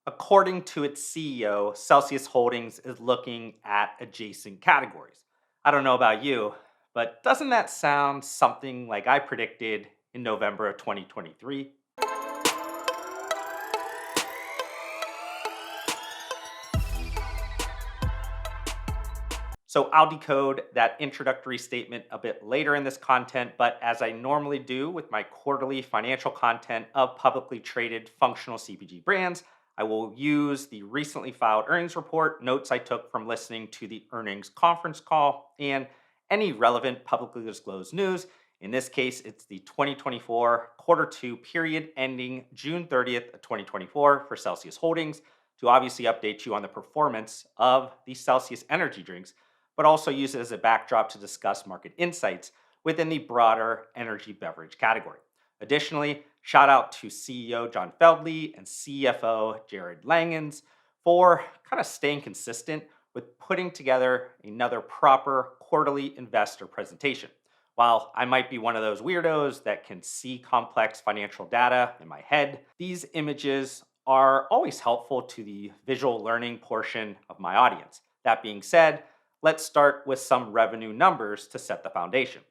According to its CEO, Celsius Holdings is looking at adjacent categories. I don't know about you, but doesn't that sound something like I predicted in November of 2023? So I'll decode that introductory statement a bit later in this content, but as I normally do with my quarterly financial content of publicly traded functional CPG brands, I will use the recently filed earnings report, notes I took from listening to the earnings conference call, and any relevant publicly disclosed news. In this case, it's the 2024 quarter two period ending June 30th of 2024 for Celsius Holdings to obviously update you on the performance of the Celsius energy drinks, but also use it as a backdrop to discuss market insights within the broader energy beverage category. Additionally, shout out to CEO John Feldley and CFO Jared Langens for kind of staying consistent with putting together another proper quarterly investor presentation. While I might be one of those weirdos that can see complex financial data in my head, these images are always helpful to the visual learning portion of my audience. That being said, let's start with some revenue numbers to set the foundation.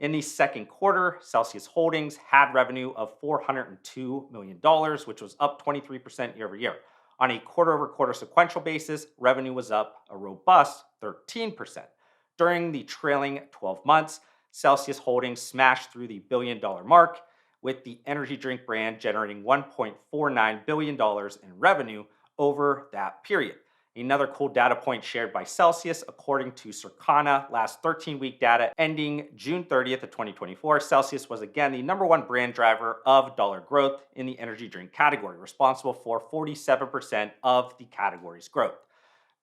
In the second quarter, Celsius Holdings had revenue of $402 million, which was up 23% year over year. On a quarter over quarter sequential basis, revenue was up a robust 13%. During the trailing 12 months, Celsius Holdings smashed through the billion-dollar mark, with the energy drink brand generating $1.49 billion in revenue over that period. Another cool data point shared by Celsius, according to Circana, last 13-week data ending June 30th of 2024, Celsius was again the number one brand driver of dollar growth in the energy drink category, responsible for 47% of the category's growth.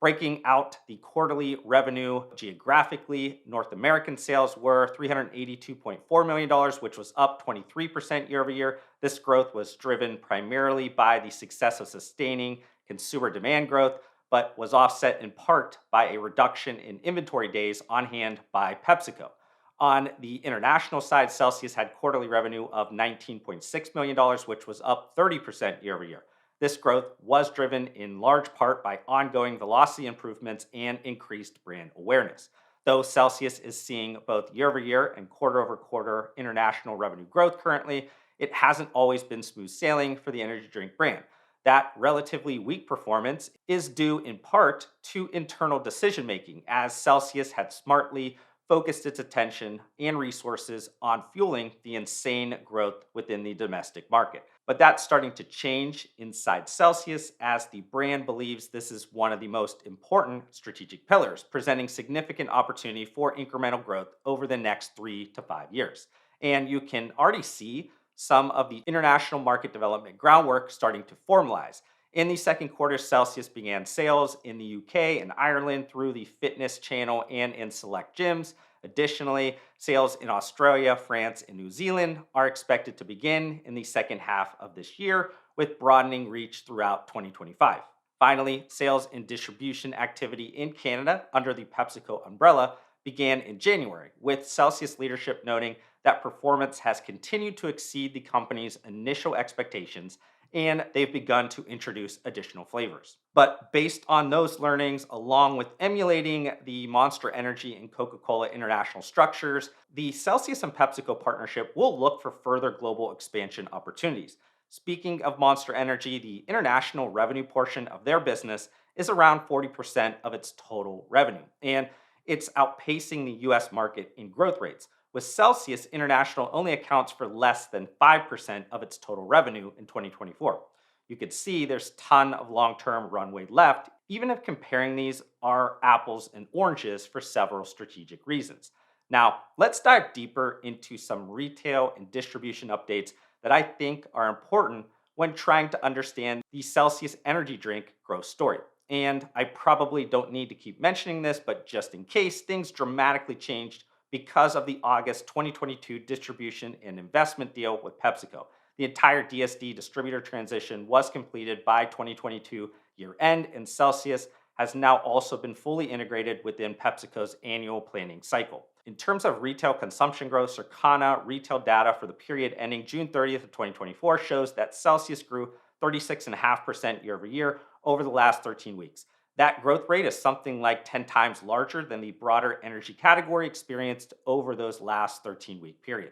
Breaking out the quarterly revenue geographically, North American sales were $382.4 million, which was up 23% year over year. This growth was driven primarily by the success of sustaining consumer demand growth, but was offset in part by a reduction in inventory days on hand by PepsiCo. On the international side, Celsius had quarterly revenue of $19.6 million, which was up 30% year over year. This growth was driven in large part by ongoing velocity improvements and increased brand awareness. Though Celsius is seeing both year over year and quarter over quarter international revenue growth currently, it hasn't always been smooth sailing for the energy drink brand. That relatively weak performance is due in part to internal decision making, as Celsius had smartly focused its attention and resources on fueling the insane growth within the domestic market. But that's starting to change inside Celsius, as the brand believes this is one of the most important strategic pillars, presenting significant opportunity for incremental growth over the next 3 to 5 years. And you can already see some of the international market development groundwork starting to formalize. In the second quarter, Celsius began sales in the UK and Ireland through the fitness channel and in select gyms. Additionally, sales in Australia, France, and New Zealand are expected to begin in the second half of this year, with broadening reach throughout 2025. Finally, sales and distribution activity in Canada under the PepsiCo umbrella began in January, with Celsius leadership noting that performance has continued to exceed the company's initial expectations, and they've begun to introduce additional flavors. But based on those learnings, along with emulating the Monster Energy and Coca-Cola international structures, the Celsius and PepsiCo partnership will look for further global expansion opportunities. Speaking of Monster Energy, the international revenue portion of their business is around 40% of its total revenue, and it's outpacing the US market in growth rates. With Celsius, international only accounts for less than 5% of its total revenue in 2024. You could see there's a ton of long-term runway left, even if comparing these are apples and oranges for several strategic reasons. Now, let's dive deeper into some retail and distribution updates that I think are important when trying to understand the Celsius energy drink growth story. And I probably don't need to keep mentioning this, but just in case, things dramatically changed because of the August 2022 distribution and investment deal with PepsiCo. The entire DSD distributor transition was completed by 2022 year end, and Celsius has now also been fully integrated within PepsiCo's annual planning cycle. In terms of retail consumption growth, Circana retail data for the period ending June 30th of 2024 shows that Celsius grew 36.5% year over year over the last 13 weeks. That growth rate is something like 10 times larger than the broader energy category experienced over those last 13-week period.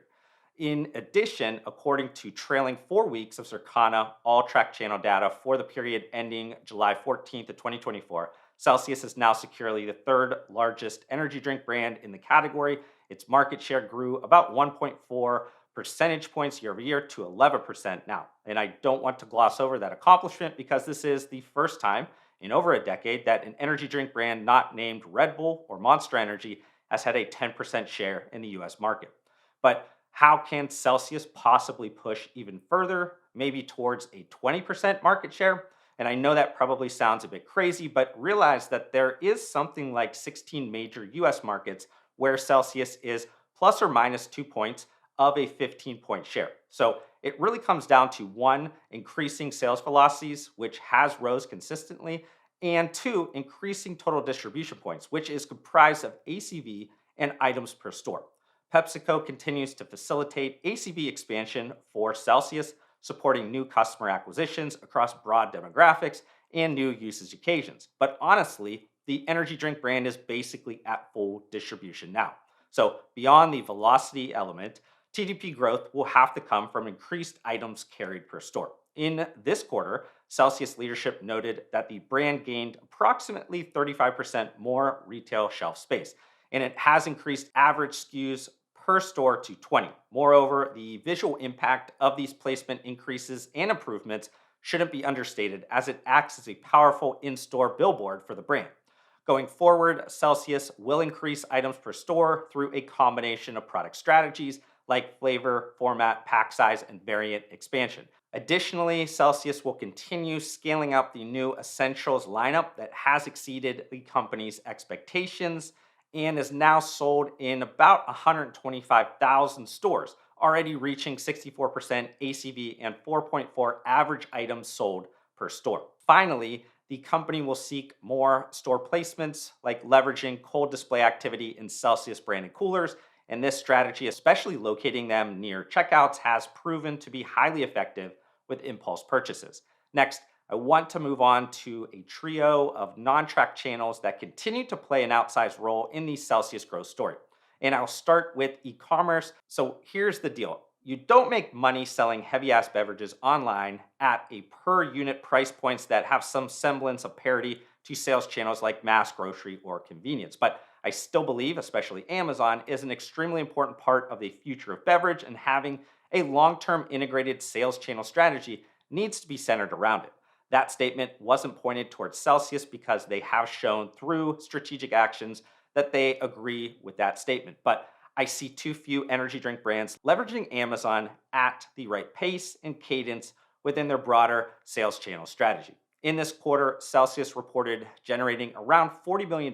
In addition, according to trailing 4 weeks of Circana all track channel data for the period ending July 14th of 2024, Celsius is now securely the third largest energy drink brand in the category. Its market share grew about 1.4 percentage points year over year to 11% now. And I don't want to gloss over that accomplishment because this is the first time in over a decade that an energy drink brand not named Red Bull or Monster Energy has had a 10% share in the US market. But how can Celsius possibly push even further, maybe towards a 20% market share? And I know that probably sounds a bit crazy, but realize that there is something like 16 major US markets where Celsius is plus or minus 2 points of a 15-point share. So it really comes down to one, increasing sales velocities, which has rose consistently, and two, increasing total distribution points, which is comprised of ACV and items per store. PepsiCo continues to facilitate ACV expansion for Celsius, supporting new customer acquisitions across broad demographics and new usage occasions. But honestly, the energy drink brand is basically at full distribution now. So, beyond the velocity element, TDP growth will have to come from increased items carried per store. In this quarter, Celsius leadership noted that the brand gained approximately 35% more retail shelf space, and it has increased average SKUs per store to 20. Moreover, the visual impact of these placement increases and improvements shouldn't be understated as it acts as a powerful in-store billboard for the brand. Going forward, Celsius will increase items per store through a combination of product strategies like flavor, format, pack size, and variant expansion. Additionally, Celsius will continue scaling up the new Essentials lineup that has exceeded the company's expectations and is now sold in about 125,000 stores, already reaching 64% ACV and 4.4 average items sold per store. Finally, the company will seek more store placements, like leveraging cold display activity in Celsius branded coolers. And this strategy, especially locating them near checkouts, has proven to be highly effective with impulse purchases. Next, I want to move on to a trio of non-track channels that continue to play an outsized role in the Celsius growth story. And I'll start with e-commerce. So here's the deal. You don't make money selling heavy-ass beverages online at a per unit price points that have some semblance of parity to sales channels like mass grocery or convenience. But I still believe, especially Amazon, is an extremely important part of the future of beverage, and having a long-term integrated sales channel strategy needs to be centered around it. That statement wasn't pointed towards Celsius because they have shown through strategic actions that they agree with that statement. But I see too few energy drink brands leveraging Amazon at the right pace and cadence within their broader sales channel strategy. In this quarter, Celsius reported generating around $40 million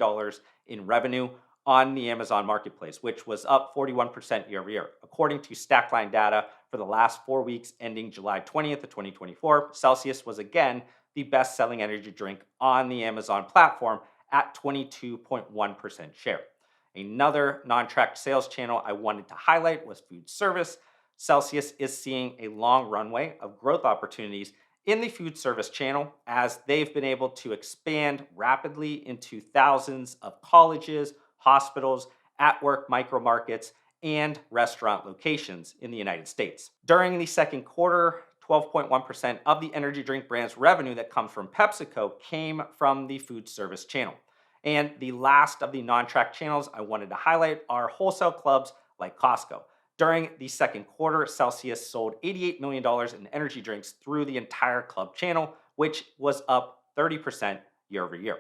in revenue on the Amazon marketplace, which was up 41% year over year. According to Stackline data for the last 4 weeks ending July 20th of 2024, Celsius was again the best-selling energy drink on the Amazon platform at 22.1% share. Another non-tracked sales channel I wanted to highlight was food service. Celsius is seeing a long runway of growth opportunities in the food service channel as they've been able to expand rapidly into thousands of colleges, hospitals, at-work micro markets, and restaurant locations in the United States. During the second quarter, 12.1% of the energy drink brand's revenue that comes from PepsiCo came from the food service channel. And the last of the non-track channels I wanted to highlight are wholesale clubs like Costco. During the second quarter, Celsius sold $88 million in energy drinks through the entire club channel, which was up 30% year over year.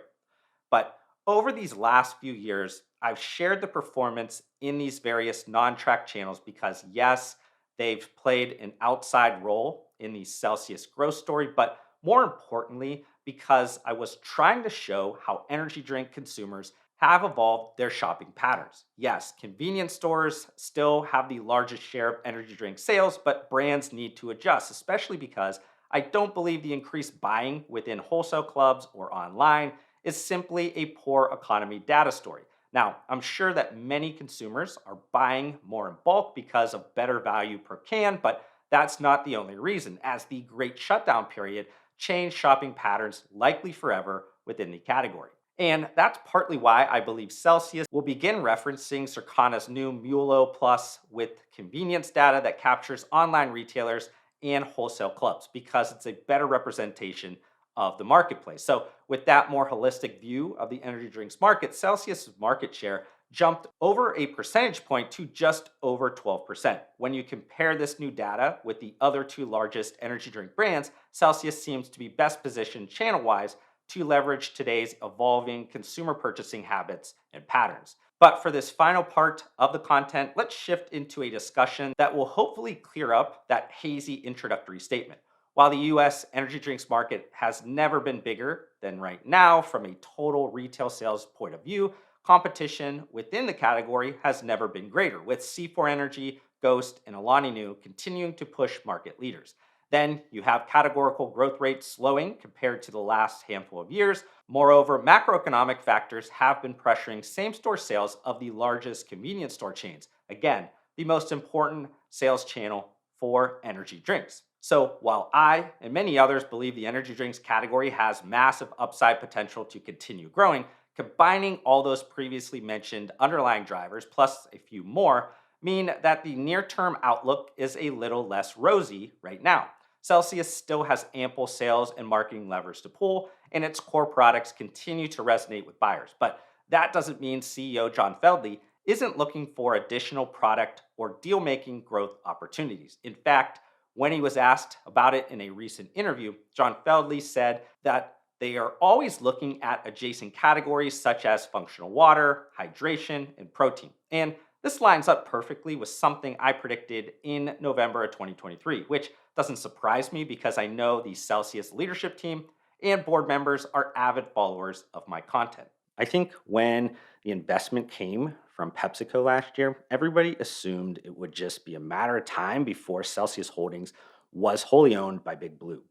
But over these last few years, I've shared the performance in these various non-track channels because, yes, they've played an outside role in the Celsius growth story, but more importantly, because I was trying to show how energy drink consumers have evolved their shopping patterns. Yes, convenience stores still have the largest share of energy drink sales, but brands need to adjust, especially because I don't believe the increased buying within wholesale clubs or online is simply a poor economy data story. Now, I'm sure that many consumers are buying more in bulk because of better value per can, but that's not the only reason, as the Great Shutdown period changed shopping patterns likely forever within the category. And that's partly why I believe Celsius will begin referencing Circana's new MULO Plus with convenience data that captures online retailers and wholesale clubs because it's a better representation of the marketplace. So, with that more holistic view of the energy drinks market, Celsius' market share jumped over a percentage point to just over 12%. When you compare this new data with the other two largest energy drink brands, Celsius seems to be best positioned channel wise to leverage today's evolving consumer purchasing habits and patterns. But for this final part of the content, let's shift into a discussion that will hopefully clear up that hazy introductory statement. While the US energy drinks market has never been bigger than right now from a total retail sales point of view, competition within the category has never been greater, with C4 Energy, Ghost, and Alani Nu continuing to push market leaders. Then you have categorical growth rates slowing compared to the last handful of years. Moreover, macroeconomic factors have been pressuring same store sales of the largest convenience store chains. Again, the most important sales channel for energy drinks. So, while I and many others believe the energy drinks category has massive upside potential to continue growing, combining all those previously mentioned underlying drivers plus a few more mean that the near term outlook is a little less rosy right now. Celsius still has ample sales and marketing levers to pull, and its core products continue to resonate with buyers. But that doesn't mean CEO John Feldley isn't looking for additional product or deal making growth opportunities. In fact, when he was asked about it in a recent interview, John Feldley said that they are always looking at adjacent categories such as functional water, hydration, and protein. And this lines up perfectly with something I predicted in November of 2023, which doesn't surprise me because I know the Celsius leadership team and board members are avid followers of my content. I think when the investment came from PepsiCo last year, everybody assumed it would just be a matter of time before Celsius Holdings was wholly owned by Big Blue.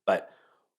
But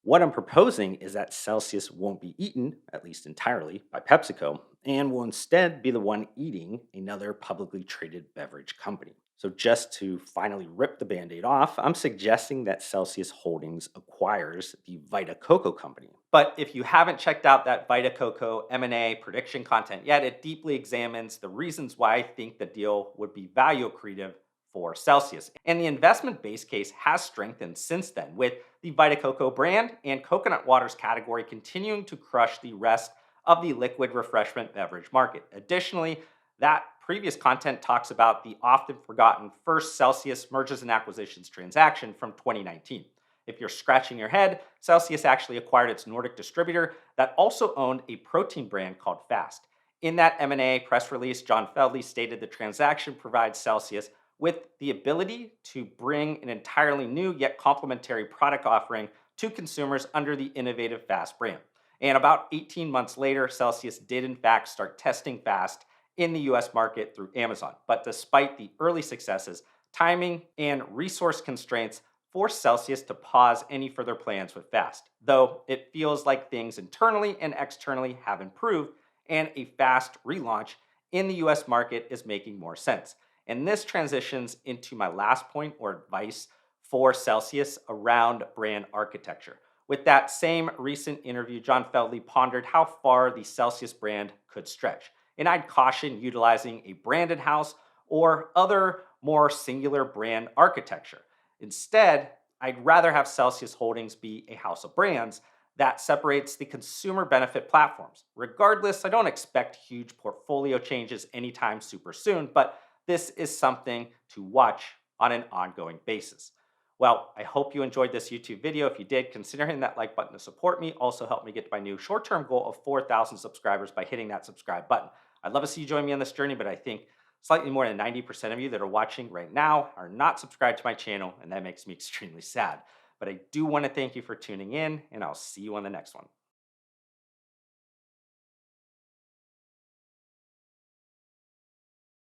what I'm proposing is that Celsius won't be eaten, at least entirely, by PepsiCo, and will instead be the one eating another publicly traded beverage company. So, just to finally rip the band aid off, I'm suggesting that Celsius Holdings acquires the Vita Coco Company. But if you haven't checked out that Vita Coco M&A prediction content yet, it deeply examines the reasons why I think the deal would be value accretive for Celsius. And the investment base case has strengthened since then, with the Vita Coco brand and coconut waters category continuing to crush the rest of the liquid refreshment beverage market. Additionally, that previous content talks about the often forgotten first Celsius mergers and acquisitions transaction from 2019. If you're scratching your head, Celsius actually acquired its Nordic distributor that also owned a protein brand called Fast. In that M&A press release, John Feldley stated the transaction provides Celsius with the ability to bring an entirely new yet complementary product offering to consumers under the innovative Fast brand. And about 18 months later, Celsius did in fact start testing Fast in the US market through Amazon. But despite the early successes, timing and resource constraints forced Celsius to pause any further plans with Fast. Though it feels like things internally and externally have improved, and a Fast relaunch in the US market is making more sense. And this transitions into my last point or advice for Celsius around brand architecture. With that same recent interview, John Feldley pondered how far the Celsius brand could stretch. And I'd caution utilizing a branded house or other more singular brand architecture. Instead, I'd rather have Celsius Holdings be a house of brands that separates the consumer benefit platforms. Regardless, I don't expect huge portfolio changes anytime super soon, but this is something to watch on an ongoing basis. Well, I hope you enjoyed this YouTube video. If you did, consider hitting that like button to support me. Also help me get to my new short-term goal of 4,000 subscribers by hitting that subscribe button. I'd love to see you join me on this journey, but I think slightly more than 90% of you that are watching right now are not subscribed to my channel, and that makes me extremely sad. But I do want to thank you for tuning in, and I'll see you on the next one.